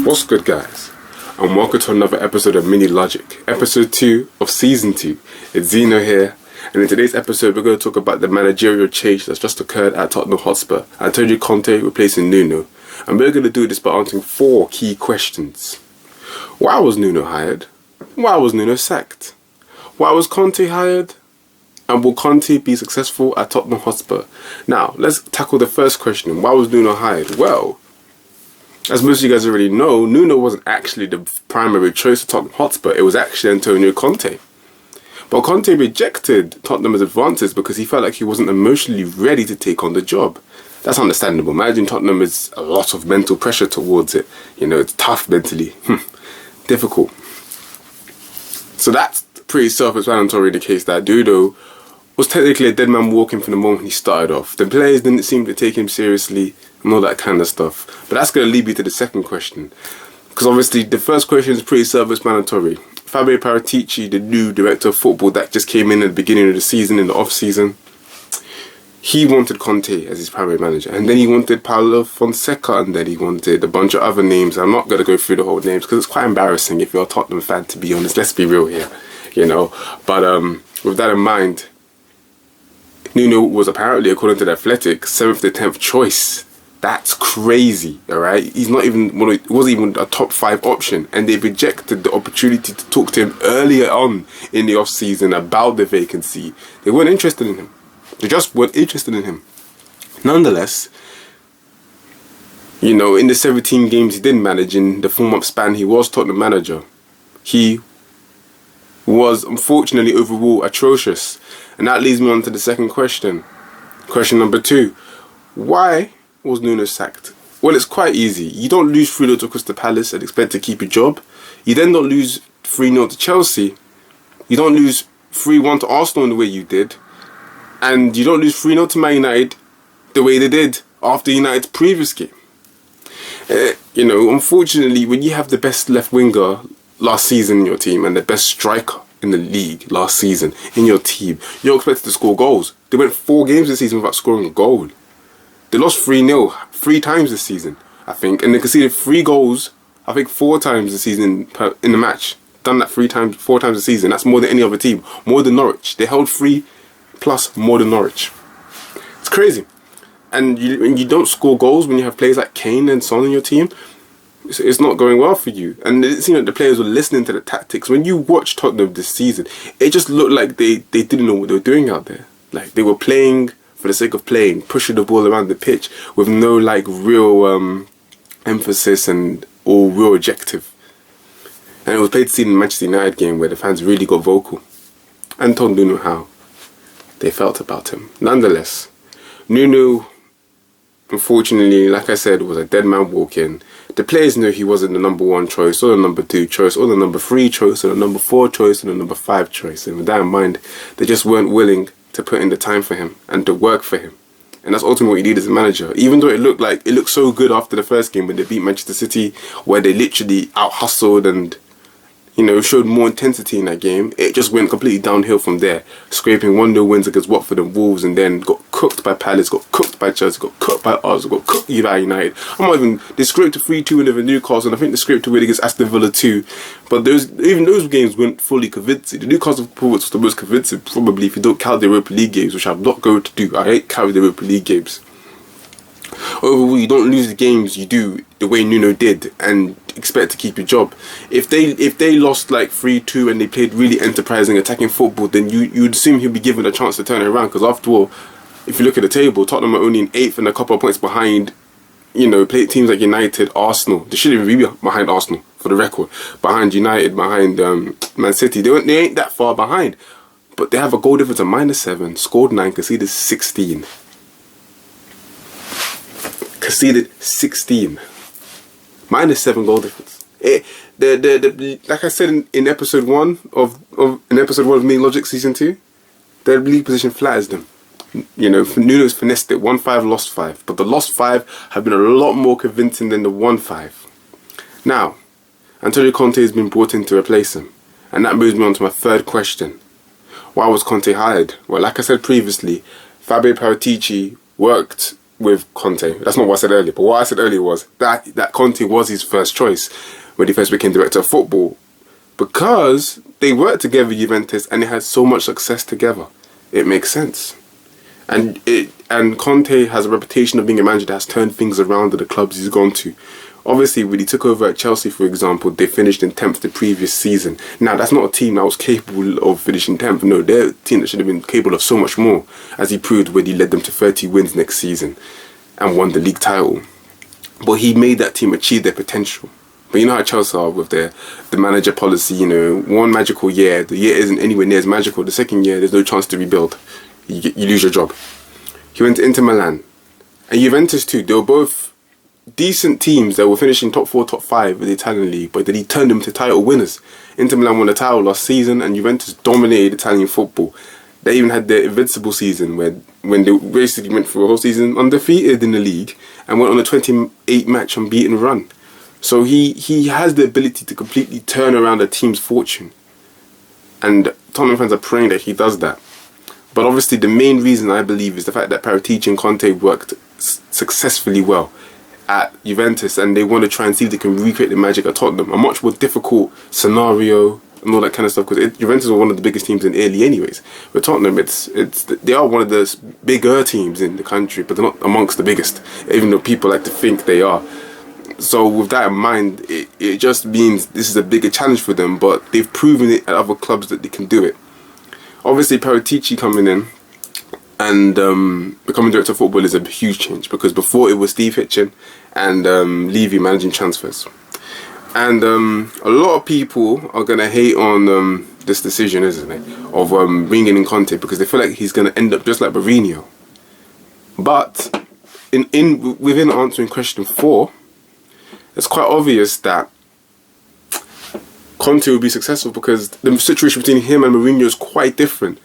What's good, guys? And welcome to another episode of Mini Logic, episode 2 of season 2. It's Zeno here, and in today's episode we're going to talk about the managerial change that's just occurred at Tottenham Hotspur. I told you Conte replacing Nuno, and we're going to do this by answering 4 key questions. Why was Nuno hired? Why was Nuno sacked? Why was Conte hired? And will Conte be successful at Tottenham Hotspur? Now, let's tackle the first question. Why was Nuno hired? Well, as most of you guys already know, Nuno wasn't actually the primary choice of Tottenham Hotspur. It was actually Antonio Conte. But Conte rejected Tottenham's advances because he felt like he wasn't emotionally ready to take on the job. That's understandable. Imagine Tottenham is a lot of mental pressure towards it. You know, it's tough mentally. Difficult. So that's pretty self-explanatory in the case that Nuno was technically a dead man walking from the moment he started off. The players didn't seem to take him seriously and all that kind of stuff. But that's going to lead me to the second question. Because obviously the first question is pretty self-explanatory. Fabio Paratici, the new director of football that just came in at the beginning of the season, in the off-season, he wanted Conte as his primary manager. And then he wanted Paulo Fonseca, and then he wanted a bunch of other names. I'm not going to go through the whole names because it's quite embarrassing if you're a Tottenham fan, to be honest. Let's be real here, you know. But with that in mind, Nuno was apparently, according to the Athletic, 7th to 10th choice. That's crazy, alright? He's not even, wasn't even a top 5 option, and they rejected the opportunity to talk to him earlier on in the off-season about the vacancy. They weren't interested in him. They just weren't interested in him. Nonetheless, you know, in the 17 games he did manage, in the 4-month span he was Tottenham manager, he was unfortunately overall atrocious. And that leads me on to the second question. Question number 2. Why was Nuno sacked? Well, it's quite easy. You don't lose 3-0 to Crystal Palace and expect to keep your job. You then don't lose 3-0 to Chelsea. You don't lose 3-1 to Arsenal in the way you did. And you don't lose 3-0 to Man United the way they did after United's previous game. You know, unfortunately, when you have the best left winger last season in your team and the best striker in the league last season in your team, you're expected to score goals. They went 4 games this season without scoring a goal. They lost 3-0 3 times this season, I think, and they conceded 3 goals, I think 4 times this season in the match. Done that 4 times this season. That's more than any other team, more than Norwich. They held 3 plus more than Norwich. It's crazy. And you don't score goals when you have players like Kane and Son in your team. It's not going well for you. And it seemed like the players were listening to the tactics. When you watch Tottenham this season, it just looked like they didn't know what they were doing out there. Like, they were playing for the sake of playing, pushing the ball around the pitch with no like real emphasis and or real objective. And it was played to see in the Manchester United game where the fans really got vocal and told Nuno how they felt about him. Nonetheless, Nuno, unfortunately, like I said, was a dead man walking. The players knew he wasn't the number 1 choice, or the number 2 choice, or the number 3 choice, or the number 4 choice, or the number 5 choice. And with that in mind, they just weren't willing to put in the time for him and to work for him. And that's ultimately what you need as a manager. Even though it looked so good after the first game when they beat Manchester City, where they literally out-hustled and, you know, showed more intensity in that game, it just went completely downhill from there. Scraping 1-0 wins against Watford and Wolves, and then got cooked by Palace, got cooked by Chelsea, got cooked by Arsenal, got cooked by United. They scraped a 3-2 win over Newcastle, and I think they scraped a win against Aston Villa too. But even those games weren't fully convincing. The Newcastle performance was the most convincing, probably, if you don't count the Europa League games, which I'm not going to do. I hate counting the Europa League games. Overall, you don't lose the games you do the way Nuno did and expect to keep your job. If they lost like 3-2 and they played really enterprising attacking football, then you'd assume he'd be given a chance to turn it around, because after all, if you look at the table, Tottenham are only in 8th and a couple of points behind, you know, play teams like United, Arsenal. They shouldn't even be behind Arsenal, for the record. Behind United, behind Man City. They ain't that far behind. But they have a goal difference of -7, scored 9, conceded 16. Conceded 16. -7 goal difference. Like I said in episode 1 of Main Logic season 2, their league position flatters them. You know, Nuno's finessed it. 1-5, lost 5. But the lost 5 have been a lot more convincing than the 1-5. Now, Antonio Conte has been brought in to replace him. And that moves me on to my third question. Why was Conte hired? Well, like I said previously, Fabio Paratici worked with Conte. That's not what I said earlier. But what I said earlier was that Conte was his first choice when he first became director of football, because they worked together, Juventus, and they had so much success together. It makes sense. And Conte has a reputation of being a manager that has turned things around at the clubs he's gone to. Obviously, when he took over at Chelsea, for example, they finished in 10th the previous season. Now, that's not a team that was capable of finishing 10th. No, they're a team that should have been capable of so much more, as he proved when he led them to 30 wins next season and won the league title. But he made that team achieve their potential. But you know how Chelsea are with the manager policy, you know, one magical year, the year isn't anywhere near as magical. The second year, there's no chance to rebuild. You lose your job. He went to Inter Milan. And Juventus too, they were both decent teams that were finishing top 4, top 5 in the Italian league, but then he turned them to title winners. Inter Milan won the title last season, and Juventus dominated Italian football. They even had their invincible season when they basically went through a whole season undefeated in the league and went on a 28-match unbeaten run. So he has the ability to completely turn around a team's fortune. And Tottenham fans are praying that he does that. But obviously the main reason, I believe, is the fact that Paratici and Conte worked successfully well at Juventus, and they want to try and see if they can recreate the magic at Tottenham. A much more difficult scenario and all that kind of stuff, because Juventus are one of the biggest teams in Italy anyways. With Tottenham, they are one of the bigger teams in the country, but they're not amongst the biggest, even though people like to think they are. So with that in mind, it just means this is a bigger challenge for them, but they've proven it at other clubs that they can do it. Obviously, Paratici coming in and becoming director of football is a huge change, because before it was Steve Hitchen and Levy managing transfers. And a lot of people are going to hate on this decision, isn't it, of bringing in Conte, because they feel like he's going to end up just like Mourinho. But within answering question 4, it's quite obvious that Conte will be successful, because the situation between him and Mourinho is quite different.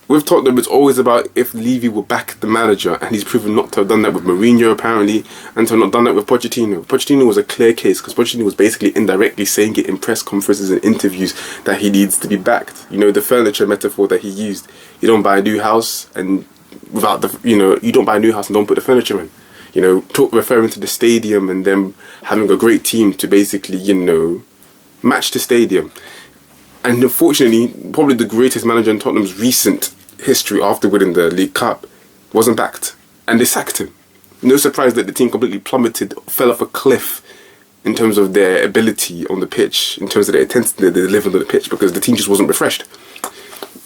With Tottenham, it's always about if Levy will back the manager, and he's proven not to have done that with Mourinho apparently, and to have not done that with Pochettino. Pochettino was a clear case, because Pochettino was basically indirectly saying it in press conferences and interviews that he needs to be backed. You know, the furniture metaphor that he used. You don't buy a new house and without the, you don't buy a new house and don't put the furniture in. You know, referring to the stadium and them having a great team to basically, match the stadium. And unfortunately, probably the greatest manager in Tottenham's recent history after winning the League Cup wasn't backed. And they sacked him. No surprise that the team completely plummeted, fell off a cliff in terms of their ability on the pitch, in terms of their intensity they delivered on the pitch, because the team just wasn't refreshed.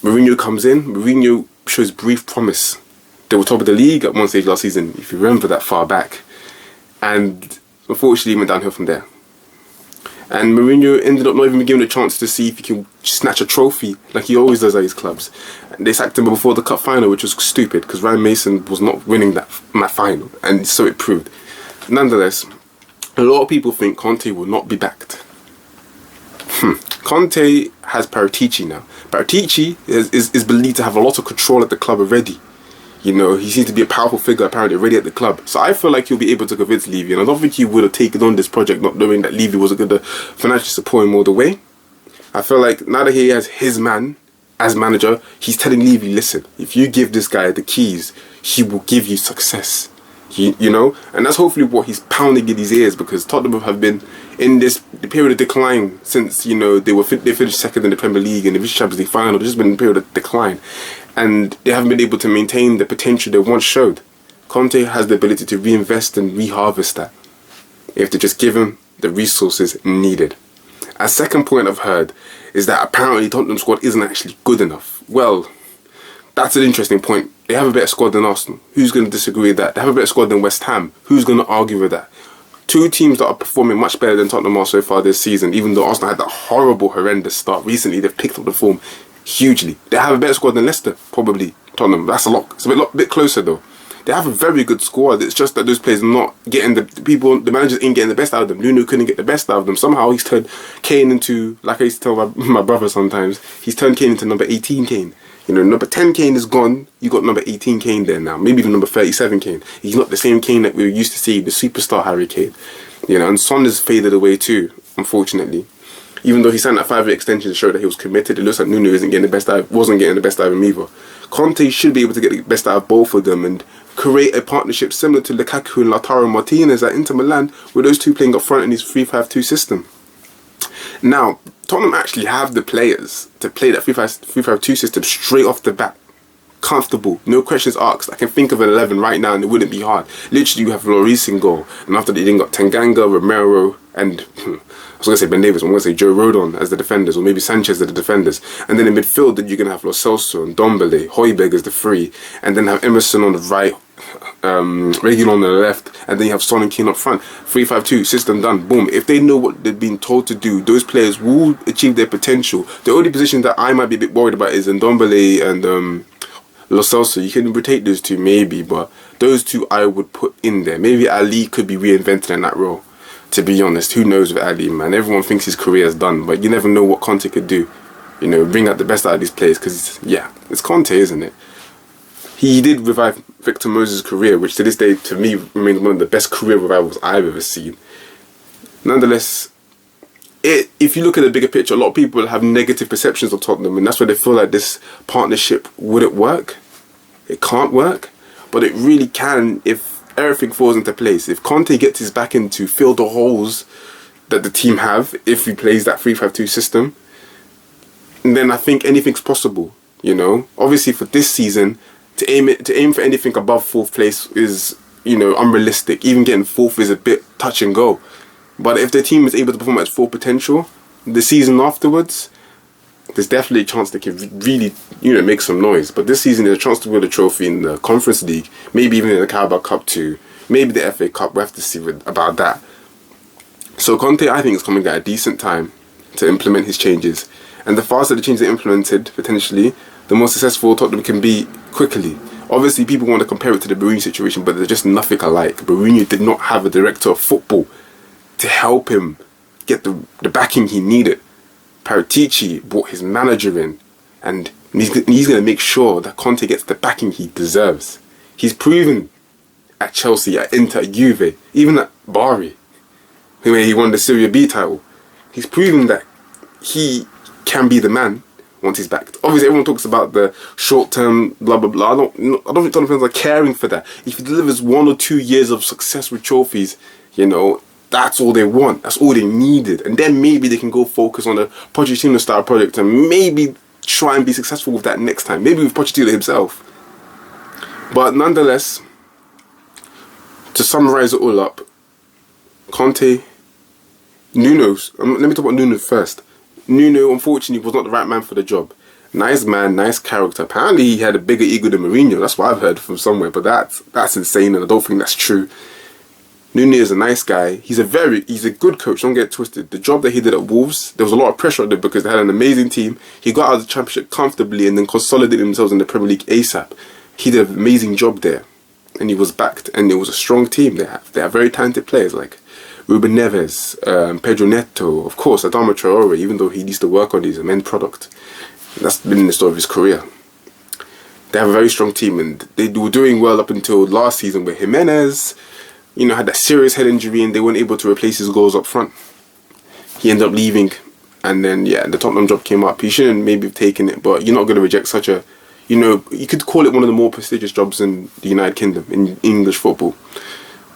Mourinho comes in. Mourinho shows brief promise. They were top of the league at one stage last season, if you remember that far back. And unfortunately, he went downhill from there. And Mourinho ended up not even given a chance to see if he can snatch a trophy like he always does at his clubs. And they sacked him before the cup final, which was stupid, because Ryan Mason was not winning that final, and so it proved. Nonetheless, a lot of people think Conte will not be backed. Conte has Paratici now. Paratici is believed to have a lot of control at the club already. You know, he seems to be a powerful figure apparently already at the club. So I feel like he'll be able to convince Levy. And I don't think he would have taken on this project not knowing that Levy was going to financially support him all the way. I feel like now that he has his man as manager, he's telling Levy, listen, if you give this guy the keys, he will give you success. You know? And that's hopefully what he's pounding in his ears, because Tottenham have been in the period of decline since, they finished second in the Premier League and the Champions League final. They've just been in a period of decline. And they haven't been able to maintain the potential they once showed. Conte has the ability to reinvest and reharvest that. You have to just give him the resources needed. A second point I've heard is that apparently Tottenham's squad isn't actually good enough. Well, that's an interesting point. They have a better squad than Arsenal. Who's going to disagree with that? They have a better squad than West Ham. Who's going to argue with that? Two teams that are performing much better than Tottenham are so far this season, even though Arsenal had that horrendous start. Recently, they've picked up the form hugely. They have a better squad than Leicester, probably. Tottenham, that's a lot. It's a bit closer though. They have a very good squad. It's just that those players are not getting the managers ain't getting the best out of them. Nuno couldn't get the best out of them. Somehow he's turned Kane into, like I used to tell my brother sometimes, he's turned Kane into number 18 Kane. Number 10 Kane is gone. You got number 18 Kane there now. Maybe even number 37 Kane. He's not the same Kane that we were used to see, the superstar Harry Kane. And Son has faded away too, unfortunately. Even though he signed that 5-year extension to show that he was committed, it looks like Nuno wasn't getting the best out of him either. Conte should be able to get the best out of both of them and create a partnership similar to Lukaku and Lautaro Martinez at Inter Milan, with those two playing up front in his 3-5-2 system. Now, Tottenham actually have the players to play that 3-5-2 system straight off the bat. Comfortable, no questions asked. I can think of an 11 right now and it wouldn't be hard. Literally, you have Lloris in goal, and after that, you then got Tanganga, Romero, and I was going to say Ben Davies, I'm going to say Joe Rodon as the defenders, or maybe Sanchez as the defenders. And then in midfield, then you're going to have Lo Celso and Ndombele, Højbjerg as the free, and then have Emerson on the right, Reguilon on the left, and then you have Son and Keane up front. 3-5-2, system done, boom. If they know what they've been told to do, those players will achieve their potential. The only position that I might be a bit worried about is Ndombele and Lo Celso. You can rotate those two maybe, but those two I would put in there. Maybe Ali could be reinvented in that role. To be honest, who knows with Ali, man? Everyone thinks his career is done, but you never know what Conte could do. You know, bring out the best out of these players, because, yeah, it's Conte, isn't it? He did revive Victor Moses' career, which to this day, to me, remains one of the best career revivals I've ever seen. Nonetheless, if you look at the bigger picture, a lot of people have negative perceptions of Tottenham, and that's why they feel like this partnership wouldn't work. It can't work, but it really can if everything falls into place. If Conte gets his back in to fill the holes that the team have, if he plays that 3-5-2 system, then I think anything's possible. You know, obviously for this season, to aim for anything above 4th place is, you know, unrealistic. Even getting 4th is a bit touch and go. But if the team is able to perform at its full potential, the season afterwards, there's definitely a chance they can really, you know, make some noise. But this season, there's a chance to win a trophy in the Conference League, maybe even in the Carabao Cup too, maybe the FA Cup. We'll have to see about that. So Conte, I think, is coming at a decent time to implement his changes. And the faster the changes are implemented, potentially, the more successful Tottenham can be quickly. Obviously, people want to compare it to the Mourinho situation, but they're just nothing alike. Mourinho did not have a director of football to help him get the backing he needed. Paratici brought his manager in, and he's going to make sure that Conte gets the backing he deserves. He's proven at Chelsea, at Inter, at Juve, even at Bari, where he won the Serie B title. He's proven that he can be the man once he's backed. Obviously, everyone talks about the short-term blah, blah, blah. I don't think Tottenham fans are caring for that. If he delivers 1 or 2 years of success with trophies, you know, that's all they want. That's all they needed. And then maybe they can go focus on a Pochettino-style project and maybe try and be successful with that next time. Maybe with Pochettino himself. But nonetheless, to summarise it all up, Conte, Nuno, let me talk about Nuno first. Nuno, unfortunately, was not the right man for the job. Nice man, nice character. Apparently, he had a bigger ego than Mourinho. That's what I've heard from somewhere, but that's insane, and I don't think that's true. Nuno is a nice guy. He's a good coach, don't get it twisted. The job that he did at Wolves, there was a lot of pressure on them because they had an amazing team. He got out of the Championship comfortably and then consolidated themselves in the Premier League ASAP. He did an amazing job there. And he was backed. And it was a strong team they have. They have very talented players like Ruben Neves, Pedro Neto, of course, Adama Traore, even though he needs to work on his end product. That's been the story of his career. They have a very strong team, and they were doing well up until last season where Jimenez, you know, had that serious head injury and they weren't able to replace his goals up front. He ended up leaving, and then, yeah, the Tottenham job came up. He shouldn't maybe have taken it, but you're not going to reject such a, you know, you could call it one of the more prestigious jobs in the United Kingdom, in English football.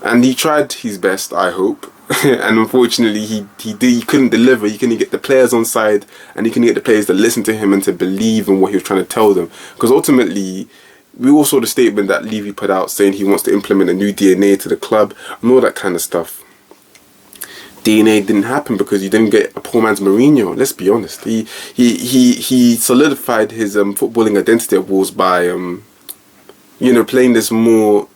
And he tried his best, I hope. And unfortunately, he couldn't deliver. He couldn't get the players on side, and he couldn't get the players to listen to him and to believe in what he was trying to tell them. Because ultimately, we all saw the statement that Levy put out saying he wants to implement a new DNA to the club and all that kind of stuff. DNA didn't happen because you didn't get a poor man's Mourinho. Let's be honest. He solidified his footballing identity at Wolves by you know, playing this more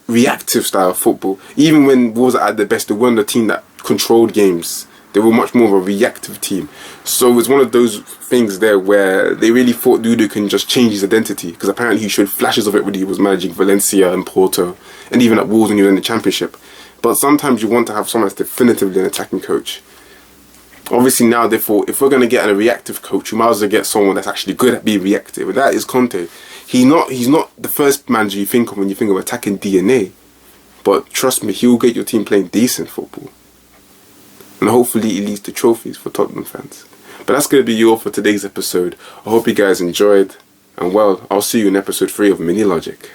reactive style of football. Even when Wolves are at their best, they weren't a team that controlled games. They were much more of a reactive team. So it's one of those things there where they really thought Nuno can just change his identity, because apparently he showed flashes of it when he was managing Valencia and Porto, and even at Wolves when he was in the Championship. But sometimes you want to have someone that's definitively an attacking coach. Obviously now they thought, if we're going to get a reactive coach, we might as well get someone that's actually good at being reactive, and that is Conte. He's not the first manager you think of when you think of attacking DNA, but trust me, he will get your team playing decent football. And hopefully it leads to trophies for Tottenham fans. But that's going to be all for today's episode. I hope you guys enjoyed. And well, I'll see you in episode 3 of Mini Logic.